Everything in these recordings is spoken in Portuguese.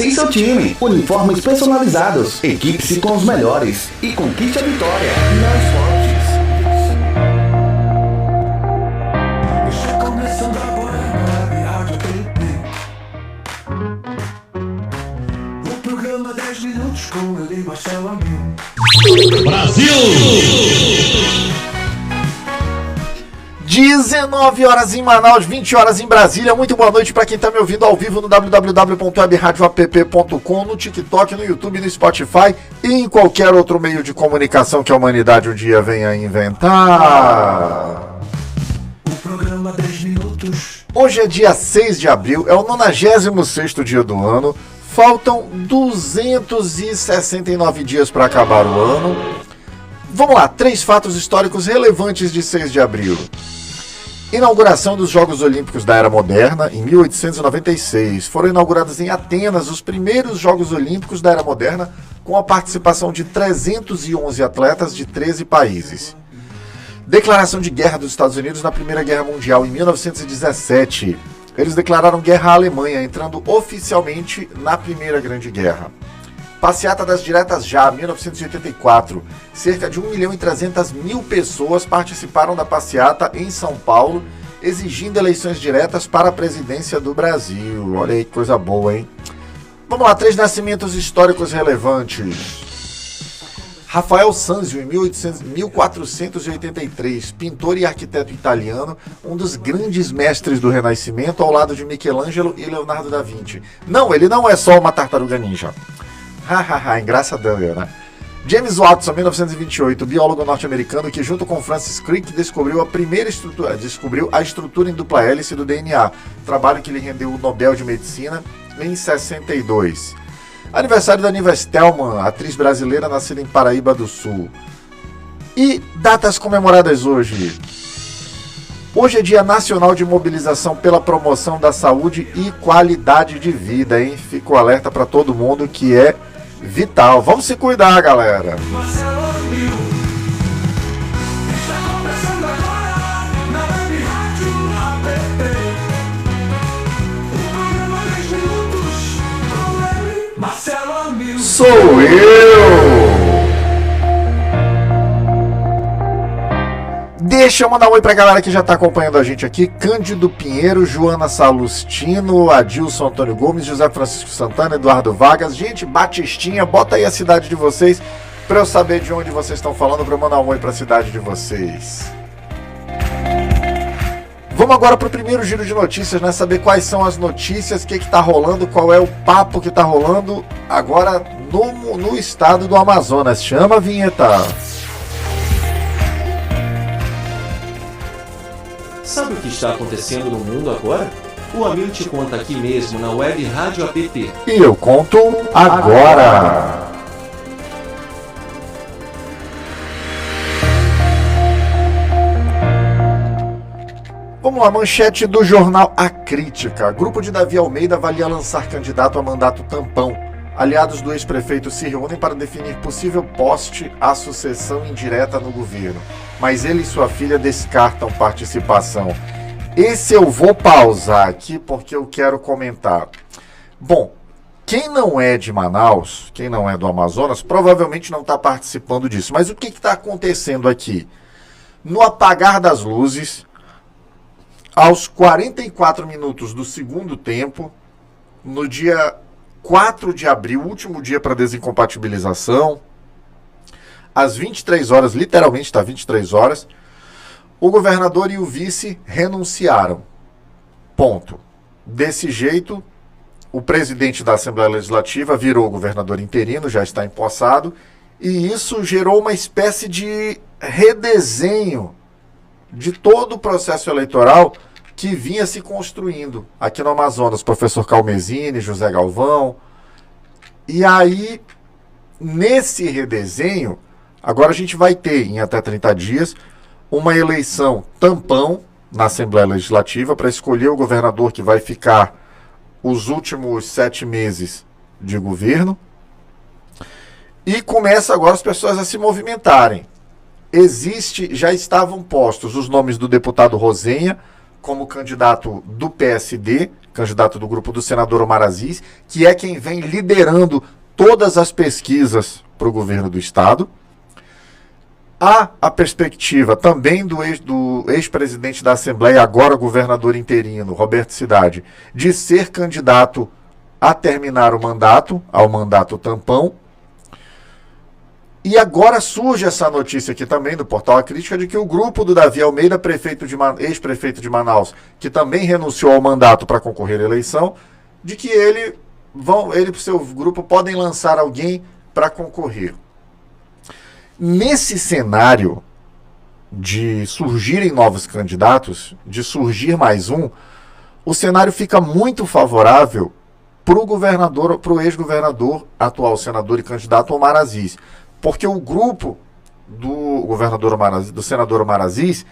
e seu time. Uniformes personalizados. Equipe-se com os melhores e conquiste a vitória. Mais fortes. Está começando agora na Web Rádio PP. O programa 10 minutos com ele, Marcelo Amil. Brasil! 19 horas em Manaus, 20 horas em Brasília. Muito boa noite para quem está me ouvindo ao vivo no www.webradioapp.com, no TikTok, no YouTube, no Spotify e em qualquer outro meio de comunicação que a humanidade um dia venha a inventar. O programa 10 minutos. Hoje é dia 6 de abril, é o 96º dia do ano. Faltam 269 dias para acabar o ano. Vamos lá, 3 fatos históricos relevantes de 6 de abril. Inauguração dos Jogos Olímpicos da Era Moderna, em 1896. Foram inaugurados em Atenas os primeiros Jogos Olímpicos da Era Moderna, com a participação de 311 atletas de 13 países. Declaração de guerra dos Estados Unidos na Primeira Guerra Mundial, em 1917. Eles declararam guerra à Alemanha, entrando oficialmente na Primeira Grande Guerra. Passeata das Diretas Já, 1984. Cerca de 1.300.000 pessoas participaram da passeata em São Paulo, exigindo eleições diretas para a presidência do Brasil. Olha aí que coisa boa, hein? Vamos lá, 3 nascimentos históricos relevantes. Rafael Sanzio, em 1483, pintor e arquiteto italiano, um dos grandes mestres do Renascimento, ao lado de Michelangelo e Leonardo da Vinci. Não, ele não é só uma tartaruga ninja. Hahaha, engraçadão, né? James Watson, 1928, biólogo norte-americano que, junto com Francis Crick, descobriu a estrutura em dupla hélice do DNA, trabalho que lhe rendeu o Nobel de Medicina em 62. Aniversário da Niva Stelman, atriz brasileira nascida em Paraíba do Sul. E datas comemoradas hoje. Hoje é Dia Nacional de Mobilização pela Promoção da Saúde e Qualidade de Vida, hein? Fica o alerta para todo mundo que é vital. Vamos se cuidar, galera. Sou eu! Deixa eu mandar um oi pra galera que já tá acompanhando a gente aqui. Cândido Pinheiro, Joana Salustino, Adilson Antônio Gomes, José Francisco Santana, Eduardo Vargas. Gente, Batistinha, bota aí a cidade de vocês pra eu saber de onde vocês estão falando, pra eu mandar um oi pra cidade de vocês. Vamos agora pro primeiro giro de notícias, né? Saber quais são as notícias, o que tá rolando, qual é o papo que tá rolando agora no estado do Amazonas. Chama a vinheta! Sabe o que está acontecendo no mundo agora? O Amil te conta aqui mesmo na Web Rádio App. E eu conto agora! Vamos lá, manchete do jornal A Crítica. Grupo de Davi Almeida avalia lançar candidato a mandato tampão. Aliados do ex-prefeito se reúnem para definir possível poste à sucessão indireta no governo. Mas ele e sua filha descartam participação. Esse eu vou pausar aqui porque eu quero comentar. Bom, quem não é de Manaus, quem não é do Amazonas, provavelmente não está participando disso. Mas o que está acontecendo aqui? No apagar das luzes, aos 44 minutos do segundo tempo, no dia 4 de abril, último dia para desincompatibilização, às 23 horas, literalmente está 23 horas, o governador e o vice renunciaram. Ponto. Desse jeito, o presidente da Assembleia Legislativa virou governador interino, já está empossado, e isso gerou uma espécie de redesenho de todo o processo eleitoral que vinha se construindo aqui no Amazonas, professor Calmesini, José Galvão. E aí, nesse redesenho, agora a gente vai ter, em até 30 dias, uma eleição tampão na Assembleia Legislativa para escolher o governador que vai ficar os últimos 7 meses de governo. E começa agora as pessoas a se movimentarem. Já estavam postos os nomes do deputado Rosenha como candidato do PSD, candidato do grupo do senador Omar Aziz, que é quem vem liderando todas as pesquisas para o governo do Estado. Há a perspectiva também do ex-presidente da Assembleia, agora governador interino, Roberto Cidade, de ser candidato a terminar o mandato, ao mandato tampão. E agora surge essa notícia aqui também do Portal A Crítica de que o grupo do Davi Almeida, ex-prefeito de Manaus, que também renunciou ao mandato para concorrer à eleição, de que ele e seu grupo podem lançar alguém para concorrer. Nesse cenário de surgirem novos candidatos, de surgir mais um, o cenário fica muito favorável para o ex-governador, atual senador e candidato Omar Aziz. Porque o grupo do senador Omar Aziz,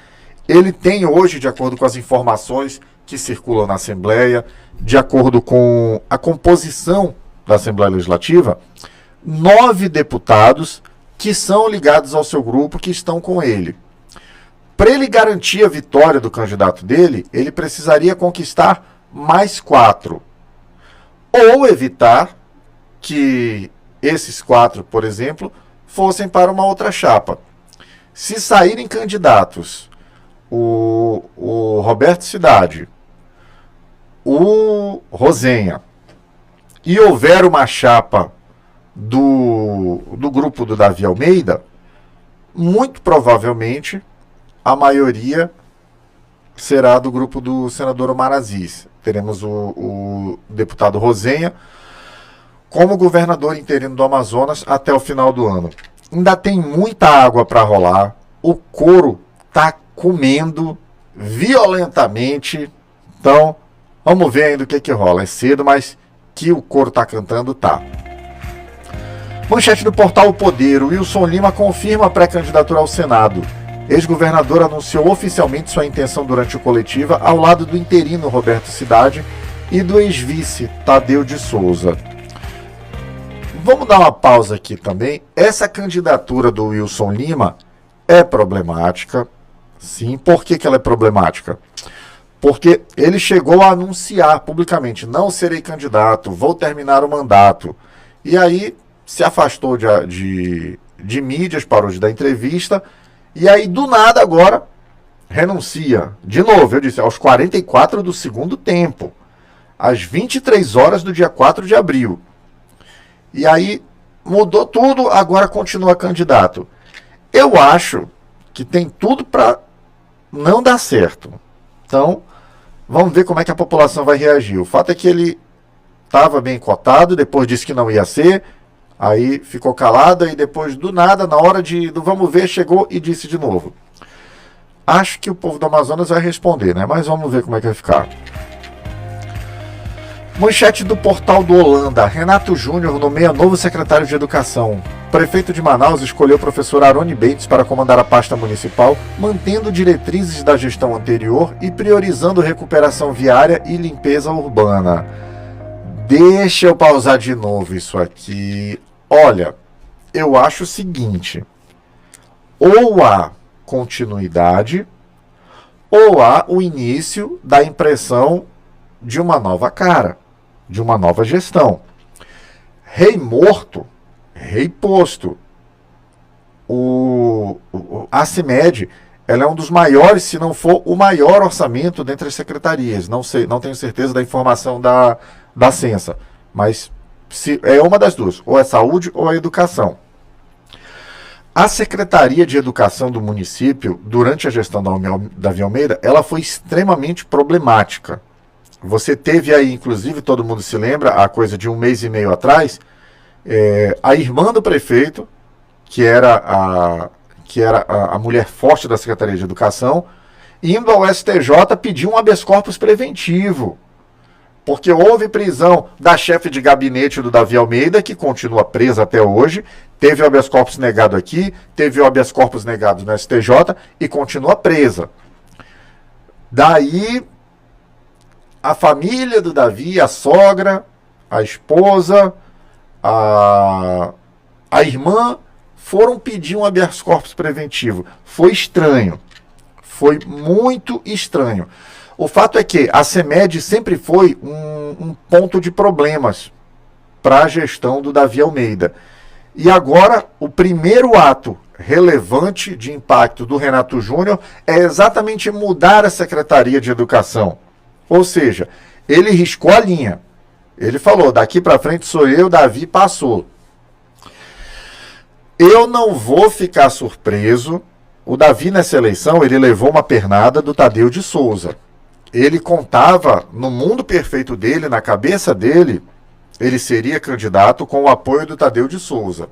ele tem hoje, de acordo com as informações que circulam na Assembleia, de acordo com a composição da Assembleia Legislativa, 9 deputados que são ligados ao seu grupo, que estão com ele. Para ele garantir a vitória do candidato dele, ele precisaria conquistar mais 4. Ou evitar que esses 4, por exemplo, fossem para uma outra chapa. Se saírem candidatos o Roberto Cidade, o Rosenha, e houver uma chapa do grupo do Davi Almeida, muito provavelmente a maioria será do grupo do senador Omar Aziz. Teremos o deputado Rosenha como governador interino do Amazonas até o final do ano. Ainda tem muita água para rolar, o couro está comendo violentamente, então vamos ver ainda o que rola. É cedo, mas que o couro está cantando, tá. Manchete do portal O Poder: Wilson Lima confirma a pré-candidatura ao Senado. Ex-governador anunciou oficialmente sua intenção durante o coletiva ao lado do interino Roberto Cidade e do ex-vice Tadeu de Souza. Vamos dar uma pausa aqui também. Essa candidatura do Wilson Lima é problemática. Sim, por que ela é problemática? Porque ele chegou a anunciar publicamente: não serei candidato, vou terminar o mandato. E aí se afastou de mídias, parou de dar entrevista, e aí do nada agora renuncia. De novo, eu disse, aos 44 do segundo tempo, às 23 horas do dia 4 de abril. E aí mudou tudo, agora continua candidato. Eu acho que tem tudo para não dar certo. Então, vamos ver como é que a população vai reagir. O fato é que ele estava bem cotado, depois disse que não ia ser, aí ficou calado, e depois do nada, na hora do vamos ver, chegou e disse de novo. Acho que o povo do Amazonas vai responder, né? Mas vamos ver como é que vai ficar. Manchete do portal do Holanda: Renato Júnior nomeia novo secretário de Educação. Prefeito de Manaus escolheu o professor Aroni Bates para comandar a pasta municipal, mantendo diretrizes da gestão anterior e priorizando recuperação viária e limpeza urbana. Deixa eu pausar de novo isso aqui. Olha, eu acho o seguinte: ou há continuidade, ou há o início da impressão de uma nova cara, de uma nova gestão. Rei morto, rei posto. A CIMED, ela é um dos maiores, se não for o maior orçamento dentre as secretarias. Não sei, não tenho certeza da informação da Censa, mas é uma das duas, ou é saúde ou é educação. A Secretaria de Educação do município, durante a gestão da Davi Almeida, ela foi extremamente problemática. Você teve aí, inclusive, todo mundo se lembra, há coisa de 1 mês e meio atrás, a irmã do prefeito, que era a mulher forte da Secretaria de Educação, indo ao STJ pedir um habeas corpus preventivo. Porque houve prisão da chefe de gabinete do Davi Almeida, que continua presa até hoje, teve o habeas corpus negado aqui, teve o habeas corpus negado no STJ e continua presa. Daí, a família do Davi, a sogra, a esposa, a irmã, foram pedir um habeas corpus preventivo. Foi estranho. Foi muito estranho. O fato é que a CEMED sempre foi um ponto de problemas para a gestão do Davi Almeida. E agora, o primeiro ato relevante de impacto do Renato Júnior é exatamente mudar a Secretaria de Educação. Ou seja, ele riscou a linha. Ele falou, daqui para frente sou eu, Davi passou. Eu não vou ficar surpreso. O Davi, nessa eleição, ele levou uma pernada do Tadeu de Souza. Ele contava, no mundo perfeito dele, na cabeça dele, ele seria candidato com o apoio do Tadeu de Souza.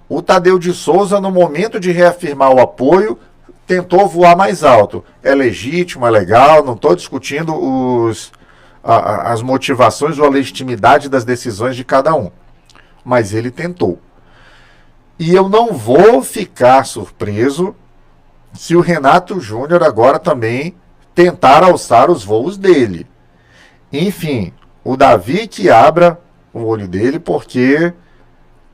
O Tadeu de Souza, no momento de reafirmar o apoio, tentou voar mais alto. É legítimo, é legal, não estou discutindo as motivações ou a legitimidade das decisões de cada um. Mas ele tentou. E eu não vou ficar surpreso se o Renato Júnior agora também tentar alçar os voos dele. Enfim, o Davi que abra o olho dele, porque,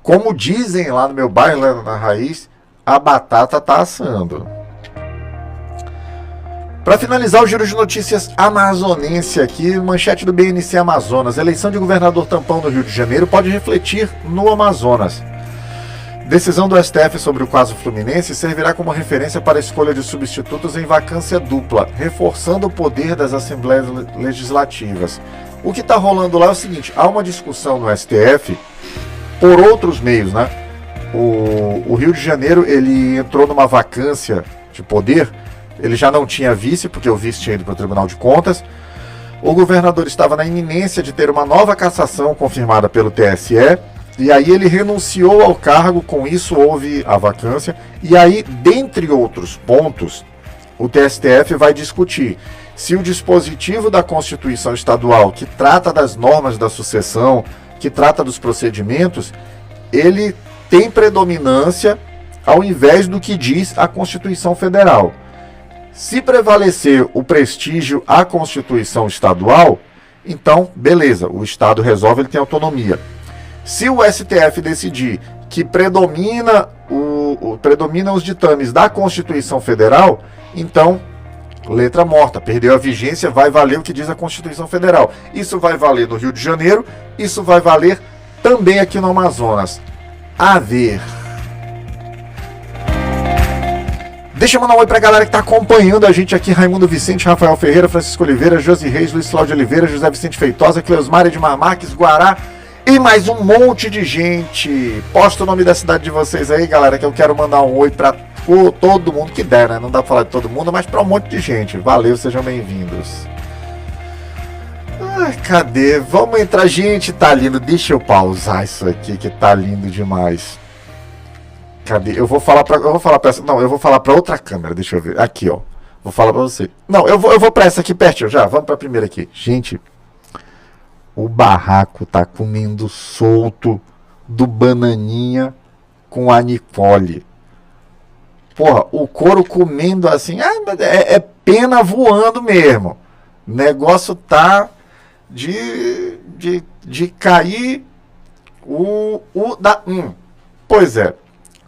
como dizem lá no meu bairro, lá na Raiz, a batata tá assando. Para finalizar o giro de notícias amazonense aqui, manchete do BNC Amazonas. Eleição de governador tampão no Rio de Janeiro pode refletir no Amazonas. Decisão do STF sobre o caso Fluminense servirá como referência para a escolha de substitutos em vacância dupla, reforçando o poder das Assembleias Legislativas. O que está rolando lá é o seguinte, há uma discussão no STF por outros meios, né? O Rio de Janeiro, ele entrou numa vacância de poder, ele já não tinha vice, porque o vice tinha ido para o Tribunal de Contas. O governador estava na iminência de ter uma nova cassação confirmada pelo TSE, e aí ele renunciou ao cargo, com isso houve a vacância, e aí, dentre outros pontos, o TSTF vai discutir se o dispositivo da Constituição Estadual, que trata das normas da sucessão, que trata dos procedimentos, ele tem predominância ao invés do que diz a Constituição Federal. Se prevalecer o prestígio à Constituição Estadual, então, beleza, o Estado resolve, ele tem autonomia. Se o STF decidir que predomina os ditames da Constituição Federal, então, letra morta, perdeu a vigência, vai valer o que diz a Constituição Federal. Isso vai valer no Rio de Janeiro, isso vai valer também aqui no Amazonas. A ver. Deixa eu mandar um oi pra galera que tá acompanhando a gente aqui: Raimundo Vicente, Rafael Ferreira, Francisco Oliveira, Josi Reis, Luiz Cláudio Oliveira, José Vicente Feitosa, Cleusmar Edmar Marques, Guará e mais um monte de gente. Posta o nome da cidade de vocês aí, galera, que eu quero mandar um oi pra todo mundo que der, né? Não dá pra falar de todo mundo, mas pra um monte de gente. Valeu, sejam bem-vindos. Ai, cadê? Vamos entrar, gente, tá lindo. Deixa eu pausar isso aqui que tá lindo demais. Cadê? Eu vou falar pra essa. Não, eu vou falar pra outra câmera, deixa eu ver. Aqui, ó. Vou falar pra você. Não, eu vou pra essa aqui pertinho já. Vamos pra primeira aqui. Gente, o barraco tá comendo solto do Bananinha com a Nicole. Porra, o couro comendo assim, é pena voando mesmo. O negócio tá de cair Pois é.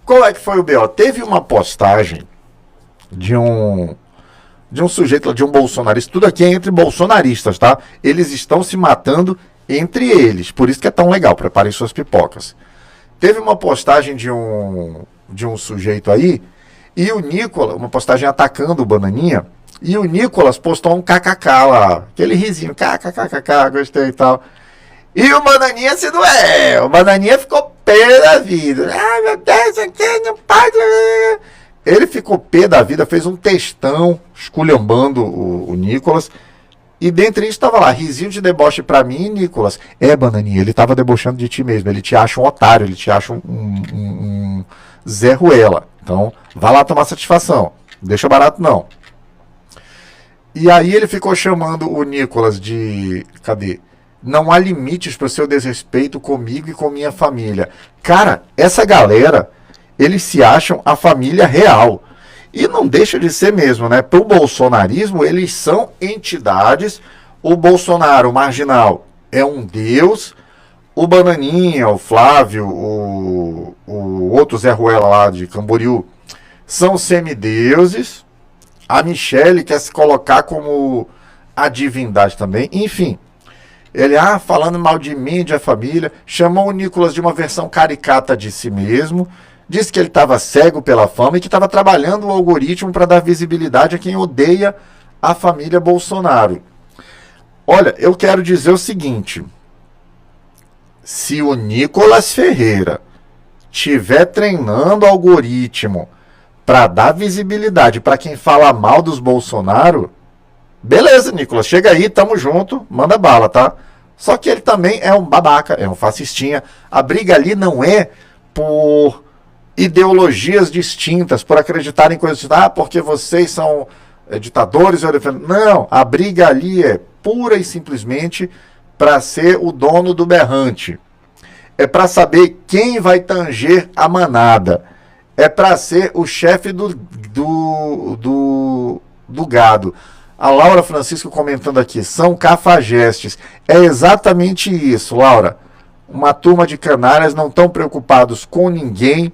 Qual é que foi o B.O.? Teve uma postagem de um sujeito, de um bolsonarista. Tudo aqui é entre bolsonaristas, tá? Eles estão se matando entre eles. Por isso que é tão legal. Preparem suas pipocas. Teve uma postagem de um sujeito aí, e o Nicolas, uma postagem atacando o Bananinha, e o Nicolas postou um kkk lá, aquele risinho, kkkk, gostei e tal. E o Bananinha se doeu, o Bananinha ficou pé da vida. Ai, meu Deus, aqui não pode. Ele ficou pé da vida, fez um textão esculhambando o Nicolas. E dentre isso estava lá, risinho de deboche pra mim, Nicolas. Bananinha, ele tava debochando de ti mesmo, ele te acha um otário, ele te acha um Zé Ruela. Então, vá lá tomar satisfação, não deixa barato não. E aí ele ficou chamando o Nicolas de... Cadê? Não há limites para o seu desrespeito comigo e com minha família. Cara, essa galera, eles se acham a família real. E não deixa de ser mesmo, né? Para o bolsonarismo, eles são entidades. O Bolsonaro, o marginal, é um deus. O Bananinha, o Flávio, o outro Zé Ruela lá de Camboriú, são semideuses. A Michelle quer se colocar como a divindade também, enfim. Ele, falando mal de mim, de a família, chamou o Nicolas de uma versão caricata de si mesmo, disse que ele estava cego pela fama e que estava trabalhando o algoritmo para dar visibilidade a quem odeia a família Bolsonaro. Olha, eu quero dizer o seguinte, se o Nicolas Ferreira estiver treinando algoritmo para dar visibilidade para quem fala mal dos Bolsonaro, beleza, Nicolas, chega aí, tamo junto, manda bala, tá? Só que ele também é um babaca, é um fascistinha. A briga ali não é por ideologias distintas, por acreditar em coisas, porque vocês são ditadores. Não, a briga ali é pura e simplesmente para ser o dono do berrante. É para saber quem vai tanger a manada. É para ser o chefe do gado. A Laura Francisco comentando aqui, são cafajestes. É exatamente isso, Laura. Uma turma de canalhas não estão preocupados com ninguém,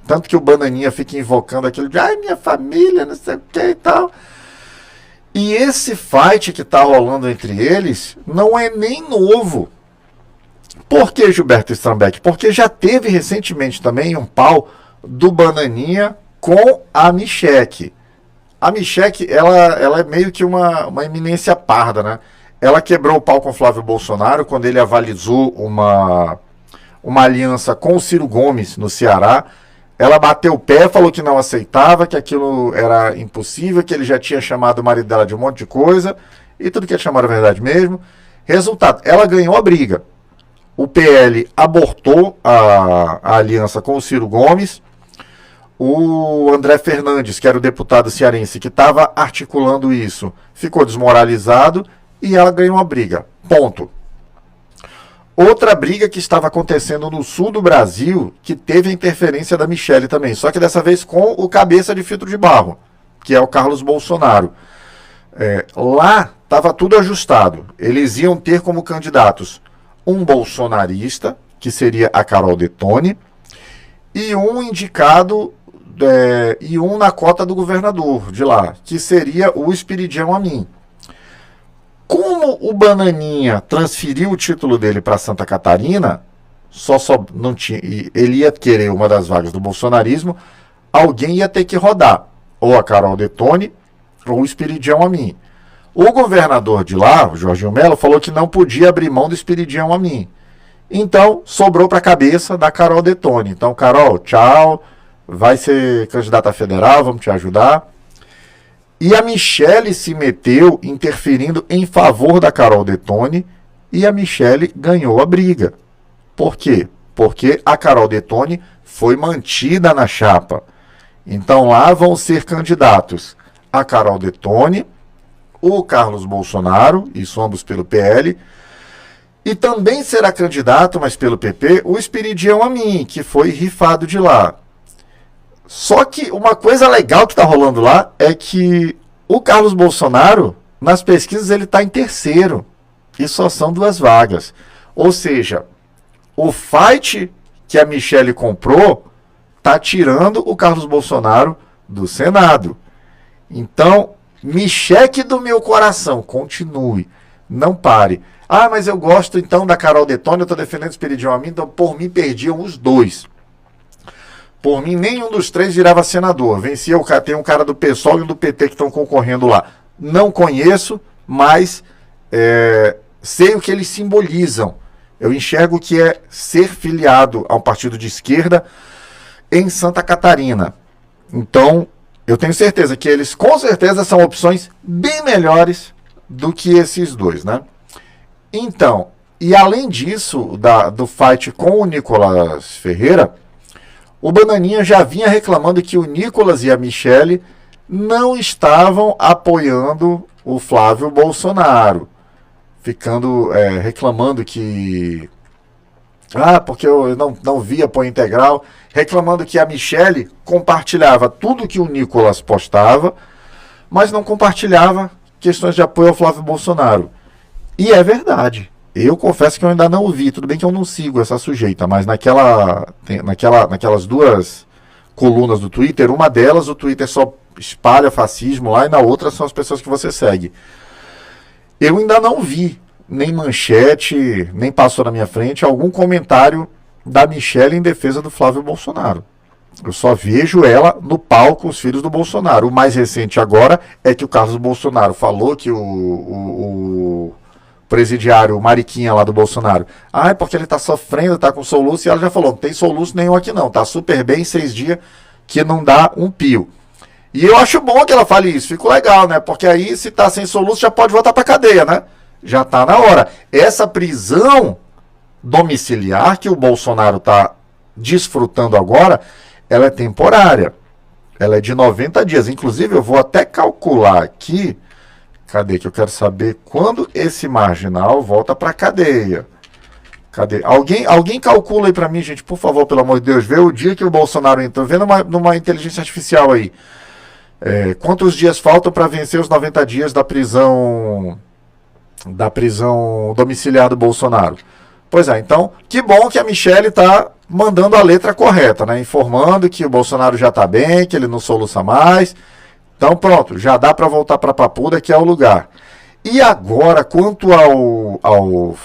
tanto que o Bananinha fica invocando aquilo de, minha família, não sei o que e tal. E esse fight que está rolando entre eles não é nem novo. Por que, Gilberto Strambeck? Porque já teve recentemente também um pau do Bananinha com a Michelle. A Michelle, ela é meio que uma eminência parda, né? Ela quebrou o pau com o Flávio Bolsonaro quando ele avalizou uma aliança com o Ciro Gomes no Ceará. Ela bateu o pé, falou que não aceitava, que aquilo era impossível, que ele já tinha chamado o marido dela de um monte de coisa, e tudo que ele chamou era verdade mesmo. Resultado, ela ganhou a briga. O PL abortou a aliança com o Ciro Gomes. O André Fernandes, que era o deputado cearense que estava articulando isso, ficou desmoralizado e ela ganhou a briga. Ponto. Outra briga que estava acontecendo no sul do Brasil, que teve a interferência da Michelle também, só que dessa vez com o cabeça de filtro de barro, que é o Carlos Bolsonaro. Lá estava tudo ajustado. Eles iam ter como candidatos um bolsonarista, que seria a Carol Detone, e um indicado e um na cota do governador de lá, que seria o Espiridião Amin. Como o Bananinha transferiu o título dele para Santa Catarina, não tinha, ele ia querer uma das vagas do bolsonarismo, alguém ia ter que rodar, ou a Carol Detone, ou o Espiridião Amin. O governador de lá, o Jorginho Melo, falou que não podia abrir mão do Espiridião Amin. Então, sobrou para a cabeça da Carol Detone. Então, Carol, tchau, vai ser candidata federal, vamos te ajudar. E a Michelle se meteu interferindo em favor da Carol Detone e a Michelle ganhou a briga. Por quê? Porque a Carol Detone foi mantida na chapa. Então, lá vão ser candidatos a Carol Detone, o Carlos Bolsonaro, isso ambos pelo PL, e também será candidato, mas pelo PP, o Espiridião Amin, que foi rifado de lá. Só que uma coisa legal que está rolando lá é que o Carlos Bolsonaro, nas pesquisas, ele está em terceiro. E só são 2 vagas. Ou seja, o fight que a Michelle comprou está tirando o Carlos Bolsonaro do Senado. Então, Michelle do meu coração, continue. Não pare. Mas eu gosto então da Carol Detone, eu estou defendendo o Espiridião Amin, então por mim perdiam os 2. Por mim, nenhum dos 3 virava senador. Vencia tem um cara do PSOL e um do PT que estão concorrendo lá. Não conheço, mas sei o que eles simbolizam. Eu enxergo que é ser filiado a um partido de esquerda em Santa Catarina. Então, eu tenho certeza que eles, com certeza, são opções bem melhores do que esses 2, né? Então, e além disso, do fight com o Nicolas Ferreira, o Bananinha já vinha reclamando que o Nicolas e a Michelle não estavam apoiando o Flávio Bolsonaro, ficando reclamando que porque eu não vi apoio integral, reclamando que a Michelle compartilhava tudo que o Nicolas postava, mas não compartilhava questões de apoio ao Flávio Bolsonaro. E é verdade. Eu confesso que eu ainda não ouvi, tudo bem que eu não sigo essa sujeita, mas naquelas 2 colunas do Twitter, uma delas o Twitter só espalha fascismo lá e na outra são as pessoas que você segue. Eu ainda não vi, nem manchete, nem passou na minha frente, algum comentário da Michelle em defesa do Flávio Bolsonaro. Eu só vejo ela no palco, os filhos do Bolsonaro. O mais recente agora é que o Carlos Bolsonaro falou que o presidiário, o Mariquinha lá do Bolsonaro, é porque ele tá sofrendo, tá com soluço, e ela já falou, não tem soluço nenhum aqui não, tá super bem, 6 dias que não dá um pio. E eu acho bom que ela fale isso, fica legal, né? Porque aí, se tá sem soluço, já pode voltar pra cadeia, né? Já tá na hora. Essa prisão domiciliar que o Bolsonaro tá desfrutando agora, ela é temporária. Ela é de 90 dias. Inclusive, eu vou até calcular aqui. Cadê que eu quero saber quando esse marginal volta para cadeia? Cadê? Alguém calcula aí para mim, gente, por favor, pelo amor de Deus. Vê o dia que o Bolsonaro entrou. Vê numa inteligência artificial aí. Quantos dias faltam para vencer os 90 dias da prisão domiciliar do Bolsonaro? Pois é, então, que bom que a Michelle está mandando a letra correta, né? Informando que o Bolsonaro já está bem, que ele não soluça mais. Então, pronto, já dá para voltar para Papuda, que é o lugar. E agora, quanto ao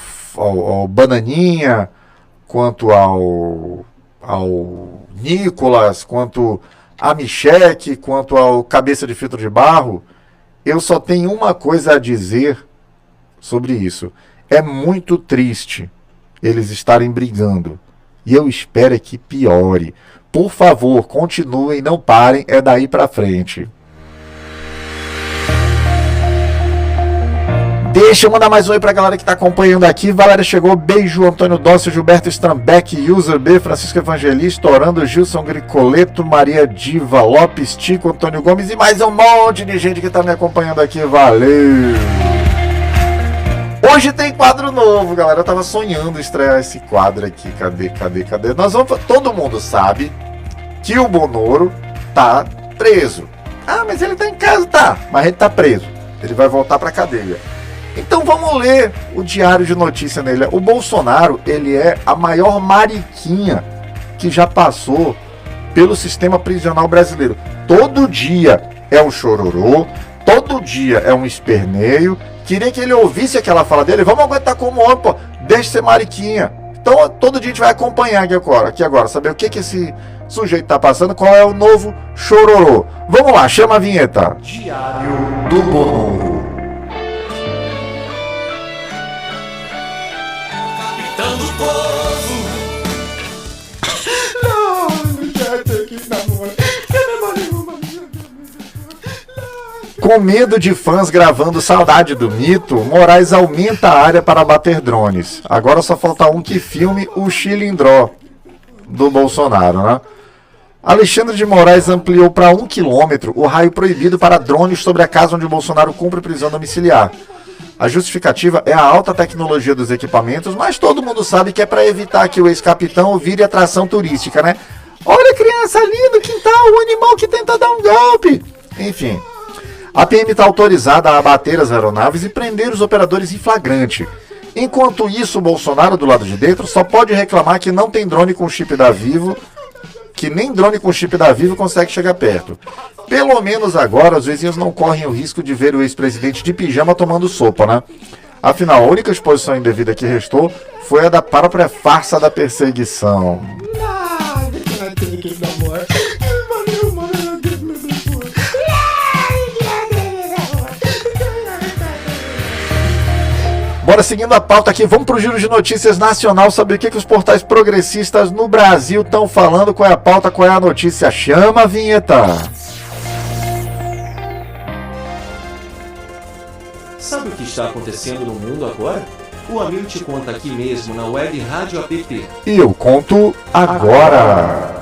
Bananinha, quanto ao Nicolas, quanto a Michelle, quanto ao Cabeça de Filtro de Barro, eu só tenho uma coisa a dizer sobre isso. É muito triste eles estarem brigando. E eu espero que piore. Por favor, continuem, não parem, é daí pra frente. Deixa eu mandar mais um aí pra galera que tá acompanhando aqui. Valéria chegou, beijo, Antônio Dócio, Gilberto Strambeck, User B, Francisco Evangelista, Orando, Gilson Gricoleto, Maria Diva, Lopes, Tico, Antônio Gomes e mais um monte de gente que tá me acompanhando aqui. Valeu! Hoje tem quadro novo, galera. Eu tava sonhando estrear esse quadro aqui. Cadê? Todo mundo sabe que o Bonoro tá preso. Mas ele tá em casa, tá. Mas ele tá preso. Ele vai voltar pra cadeia. Então vamos ler o diário de notícia nele. O Bolsonaro, ele é a maior mariquinha que já passou pelo sistema prisional brasileiro. Todo dia é um chororô, todo dia é um esperneio. Queria que ele ouvisse aquela fala dele. Vamos aguentar como homem, pô. Deixa de ser mariquinha. Então, todo dia a gente vai acompanhar aqui agora. Saber o que esse sujeito tá passando. Qual é o novo chororô. Vamos lá, chama a vinheta. Diário do Bonoro. Capitão do Povo. Com medo de fãs gravando Saudade do Mito, Moraes aumenta a área para bater drones. Agora só falta um que filme o Chilindró do Bolsonaro, né? Alexandre de Moraes ampliou para 1 quilômetro o raio proibido para drones sobre a casa onde o Bolsonaro cumpre prisão domiciliar. A justificativa é a alta tecnologia dos equipamentos, mas todo mundo sabe que é para evitar que o ex-capitão vire atração turística, né? Olha a criança ali no quintal, o animal que tenta dar um golpe. Enfim... A PM está autorizada a abater as aeronaves e prender os operadores em flagrante. Enquanto isso, o Bolsonaro, do lado de dentro, só pode reclamar que não tem drone com chip da Vivo, que nem drone com chip da Vivo consegue chegar perto. Pelo menos agora, os vizinhos não correm o risco de ver o ex-presidente de pijama tomando sopa, né? Afinal, a única exposição indevida que restou foi a da própria farsa da perseguição. Bora seguindo a pauta aqui, vamos pro giro de notícias nacional, saber o que os portais progressistas no Brasil estão falando, qual é a pauta, qual é a notícia. Chama a vinheta! Sabe o que está acontecendo no mundo agora? O Amil te conta aqui mesmo na Web Rádio App. E eu conto agora!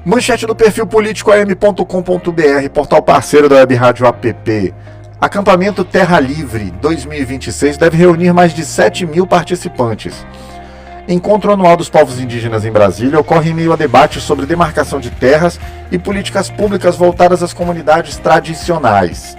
Manchete do perfil político am.com.br, portal parceiro da Web Rádio App. Acampamento Terra Livre 2026 deve reunir mais de 7 mil participantes. Encontro anual dos povos indígenas em Brasília ocorre em meio a debates sobre demarcação de terras e políticas públicas voltadas às comunidades tradicionais.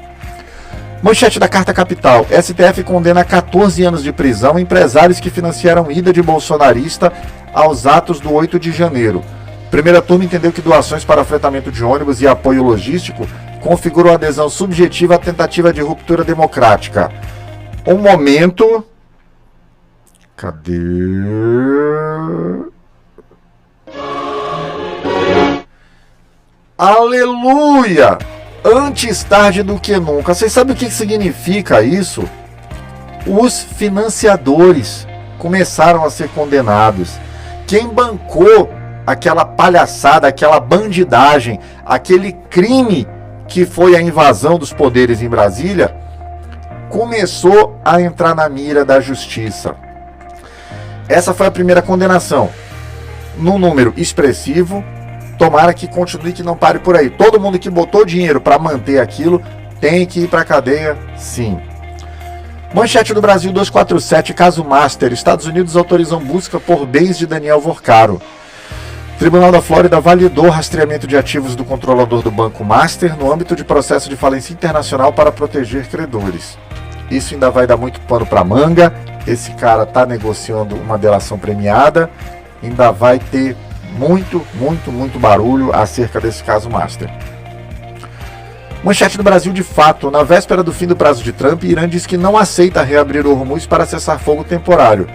Manchete da Carta Capital. STF condena 14 anos de prisão empresários que financiaram ida de bolsonarista aos atos do 8 de janeiro. Primeira turma entendeu que doações para fretamento de ônibus e apoio logístico configuram adesão subjetiva à tentativa de ruptura democrática. Um momento... Cadê? Aleluia! Antes tarde do que nunca. Vocês sabem o que significa isso? Os financiadores começaram a ser condenados. Quem bancou aquela palhaçada, aquela bandidagem, aquele crime que foi a invasão dos poderes em Brasília, começou a entrar na mira da justiça. Essa foi a primeira condenação, num número expressivo. Tomara que continue, que não pare por aí. Todo mundo que botou dinheiro para manter aquilo tem que ir para a cadeia, sim. Manchete do Brasil 247, caso Master. Estados Unidos autorizam busca por bens de Daniel Vorcaro. Tribunal da Flórida validou o rastreamento de ativos do controlador do Banco Master no âmbito de processo de falência internacional para proteger credores. Isso ainda vai dar muito pano para manga. Esse cara está negociando uma delação premiada. Ainda vai ter muito barulho acerca desse caso Master. Manchete do Brasil de fato. Na véspera do fim do prazo de Trump, Irã diz que não aceita reabrir o Hormuz para cessar fogo temporário.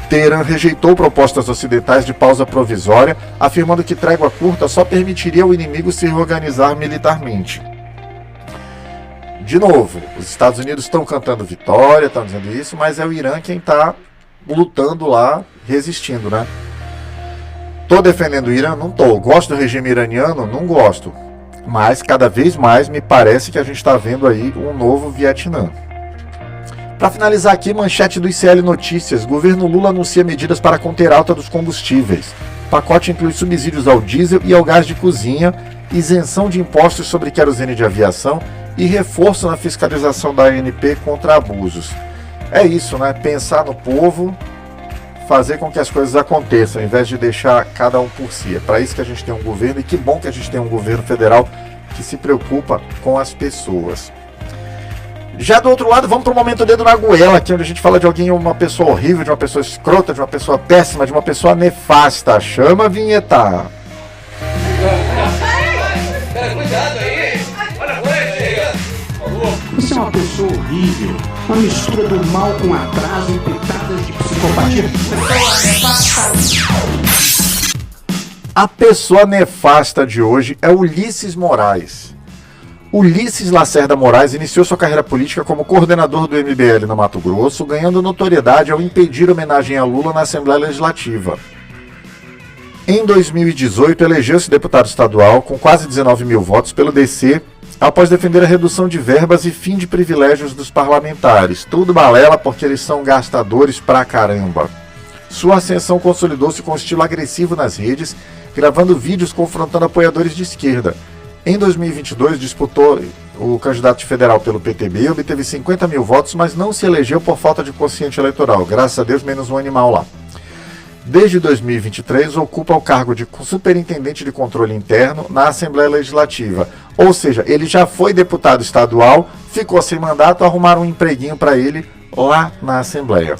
Teherã rejeitou propostas ocidentais de pausa provisória, afirmando que trégua curta só permitiria ao inimigo se reorganizar militarmente. De novo, os Estados Unidos estão cantando vitória, estão dizendo isso, mas é o Irã quem está lutando lá, resistindo, né? Tô defendendo o Irã? Não tô. Gosto do regime iraniano? Não gosto. Mas cada vez mais me parece que a gente está vendo aí um novo Vietnã. Para finalizar aqui, manchete do ICL Notícias. Governo Lula anuncia medidas para conter alta dos combustíveis. O pacote inclui subsídios ao diesel e ao gás de cozinha, isenção de impostos sobre querosene de aviação e reforço na fiscalização da ANP contra abusos. É isso, né? Pensar no povo, fazer com que as coisas aconteçam, ao invés de deixar cada um por si. É para isso que a gente tem um governo, e que bom que a gente tem um governo federal que se preocupa com as pessoas. Já do outro lado, vamos para o momento dedo na goela, aqui onde a gente fala de alguém, uma pessoa horrível, de uma pessoa escrota, de uma pessoa péssima, de uma pessoa nefasta. Chama a vinheta. Cuidado aí! Olha, Você é uma pessoa horrível, uma mistura do mal com atraso e pitadas de psicopatia. A pessoa nefasta de hoje é Ulisses Moraes. Ulisses Lacerda Moraes iniciou sua carreira política como coordenador do MBL no Mato Grosso, ganhando notoriedade ao impedir homenagem a Lula na Assembleia Legislativa. Em 2018, elegeu-se deputado estadual com quase 19 mil votos pelo DC, após defender a redução de verbas e fim de privilégios dos parlamentares. Tudo balela porque eles são gastadores pra caramba. Sua ascensão consolidou-se com um estilo agressivo nas redes, gravando vídeos confrontando apoiadores de esquerda. Em 2022, disputou o candidato federal pelo PTB, obteve 50 mil votos, mas não se elegeu por falta de quociente eleitoral. Graças a Deus, menos um animal lá. Desde 2023, ocupa o cargo de superintendente de controle interno na Assembleia Legislativa. Ou seja, ele já foi deputado estadual, ficou sem mandato, arrumaram um empreguinho para ele lá na Assembleia.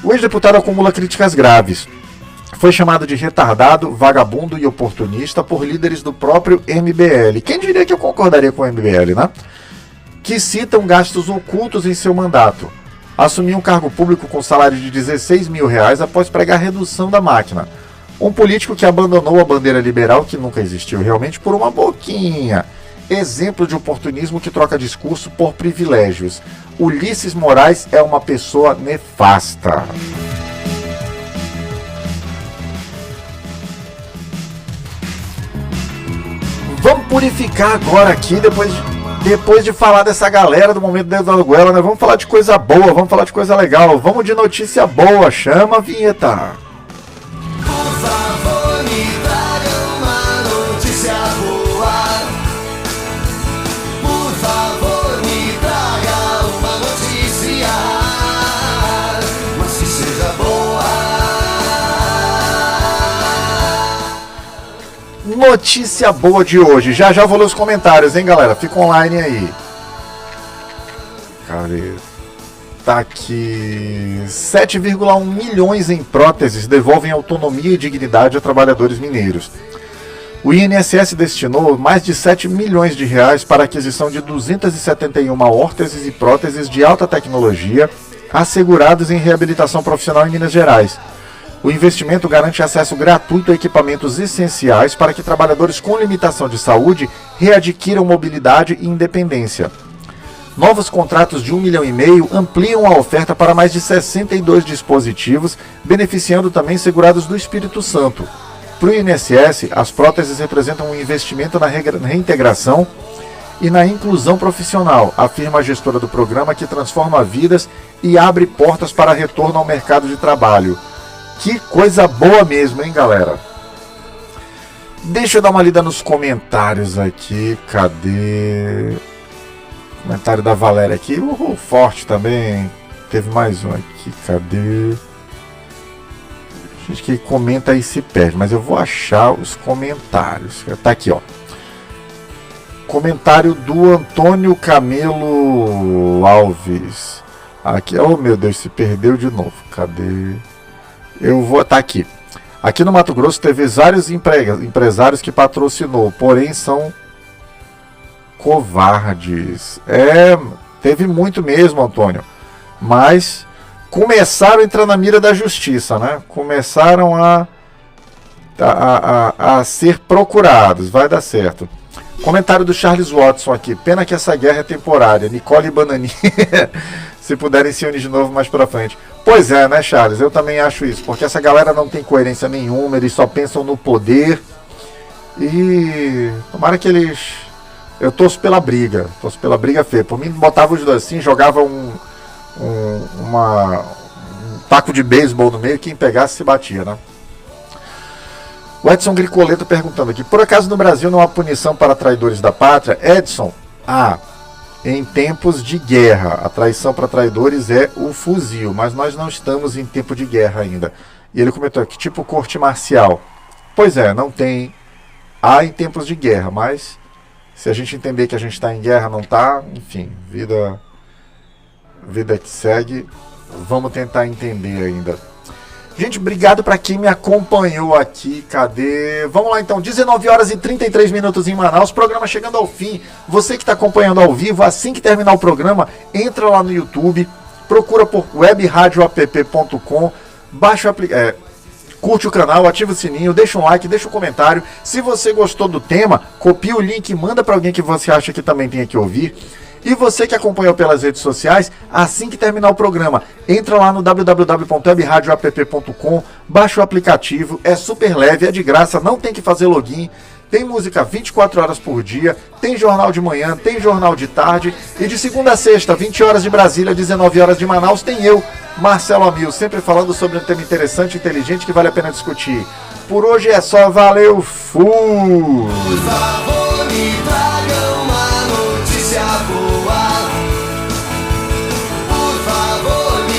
O ex-deputado acumula críticas graves. Foi chamado de retardado, vagabundo e oportunista por líderes do próprio MBL. Quem diria que eu concordaria com o MBL, né? Que citam gastos ocultos em seu mandato. Assumiu um cargo público com salário de R$16 mil após pregar a redução da máquina. Um político que abandonou a bandeira liberal, que nunca existiu realmente, por uma boquinha. Exemplo de oportunismo que troca discurso por privilégios. Ulisses Moraes é uma pessoa nefasta. Vamos purificar agora aqui, depois de falar dessa galera do momento dentro da goela, né? Vamos falar de coisa boa, vamos falar de coisa legal, vamos de notícia boa, chama a vinheta. Por favor, me traga uma notícia boa. Por favor, me traga uma notícia, mas que seja boa. Notícia boa de hoje. Já vou ler os comentários, hein, galera? Fica online aí. Cadê? Tá aqui. 7,1 milhões em próteses devolvem autonomia e dignidade a trabalhadores mineiros. O INSS destinou mais de 7 milhões de reais para a aquisição de 271 órteses e próteses de alta tecnologia assegurados em reabilitação profissional em Minas Gerais. O investimento garante acesso gratuito a equipamentos essenciais para que trabalhadores com limitação de saúde readquiram mobilidade e independência. Novos contratos de 1,5 milhão ampliam a oferta para mais de 62 dispositivos, beneficiando também segurados do Espírito Santo. Para o INSS, as próteses representam um investimento na reintegração e na inclusão profissional, afirma a gestora do programa, que transforma vidas e abre portas para retorno ao mercado de trabalho. Que coisa boa mesmo, hein, galera? Deixa eu dar uma lida nos comentários aqui. Cadê? Comentário da Valéria aqui. Forte também. Teve mais um aqui. Cadê? Gente que comenta e se perde, mas eu vou achar os comentários. Tá aqui, ó. Comentário do Antônio Camelo Alves. Aqui, oh meu Deus, se perdeu de novo. Cadê? Eu vou, tá aqui. Aqui no Mato Grosso teve vários empresários que patrocinou, porém são covardes. Teve muito mesmo, Antônio. Mas começaram a entrar na mira da justiça, né? Começaram a ser procurados. Vai dar certo. Comentário do Charles Watson aqui. Pena que essa guerra é temporária. Nicole e Bananinha se puderem se unir de novo mais pra frente. Pois é, né, Charles? Eu também acho isso. Porque essa galera não tem coerência nenhuma. Eles só pensam no poder. E tomara que eles... Eu torço pela briga. Torço pela briga feia. Por mim, botava os dois assim, jogava um taco de beisebol no meio. Quem pegasse se batia, né? O Edson Gricoleto perguntando aqui: por acaso no Brasil não há punição para traidores da pátria? Edson, em tempos de guerra. A traição para traidores é o fuzil, mas nós não estamos em tempo de guerra ainda. E ele comentou aqui, tipo corte marcial. Pois é, não tem. Há em tempos de guerra, mas se a gente entender que a gente está em guerra, não está, enfim, vida que segue. Vamos tentar entender ainda. Gente, obrigado para quem me acompanhou aqui. Cadê? Vamos lá então, 19h33 em Manaus, programa chegando ao fim. Você que está acompanhando ao vivo, assim que terminar o programa, entra lá no YouTube, procura por webradioapp.com, baixa o aplicativo, curte o canal, ativa o sininho, deixa um like, deixa um comentário. Se você gostou do tema, copia o link, manda para alguém que você acha que também tem que ouvir. E você que acompanhou pelas redes sociais, assim que terminar o programa, entra lá no www.webradioapp.com, baixa o aplicativo, é super leve, é de graça, não tem que fazer login, tem música 24 horas por dia, tem jornal de manhã, tem jornal de tarde, e de segunda a sexta, 20 horas de Brasília, 19 horas de Manaus, tem eu, Marcelo Amil, sempre falando sobre um tema interessante e inteligente que vale a pena discutir. Por hoje é só, valeu, fui!